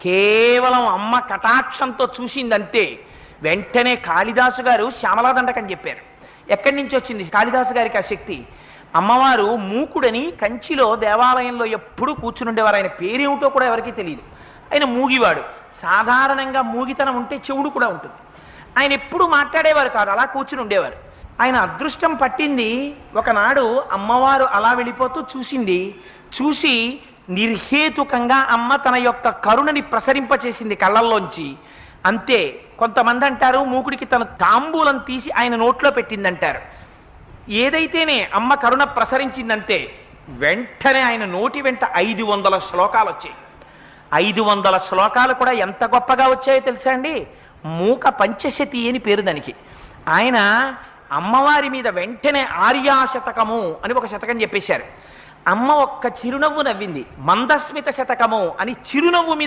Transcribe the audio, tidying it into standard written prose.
కేవలం అమ్మ కటాక్షంతో చూసిందంతే వెంటనే కాళిదాసు గారు శ్యామలాదండకని చెప్పారు. ఎక్కడి నుంచి వచ్చింది కాళిదాసు గారికి ఆ శక్తి? అమ్మవారు మూకుడని కంచిలో దేవాలయంలో ఎప్పుడూ కూర్చుని ఉండేవారు. ఆయన పేరేమిటో కూడా ఎవరికీ తెలియదు. ఆయన మూగివాడు. సాధారణంగా మూగితనం ఉంటే చెవుడు కూడా ఉంటుంది. ఆయన ఎప్పుడు మాట్లాడేవారు కాదు, అలా కూర్చుని ఉండేవారు. ఆయన అదృష్టం పట్టింది. ఒకనాడు అమ్మవారు అలా వెళ్ళిపోతూ చూసింది. చూసి నిర్హేతుకంగా అమ్మ తన యొక్క కరుణని ప్రసరింపచేసింది కళ్ళల్లోంచి. అంతే. కొంతమంది అంటారు మూకుడికి తన తాంబూలం తీసి ఆయన నోట్లో పెట్టిందంటారు. ఏదైతేనే అమ్మ కరుణ ప్రసరించిందంతే వెంటనే ఆయన నోటి వెంట 500 శ్లోకాలు వచ్చాయి. 500 శ్లోకాలు కూడా ఎంత గొప్పగా వచ్చాయో తెలుసా అండి? మూక పంచశతి అని పేరు దానికి. ఆయన అమ్మవారి మీద వెంటనే ఆర్యాశతకము అని ఒక శతకం చెప్పేశారు. అమ్మ ఒక్క చిరునవ్వు నవ్వింది. మందస్మిత శతకము అని చిరునవ్వు మీద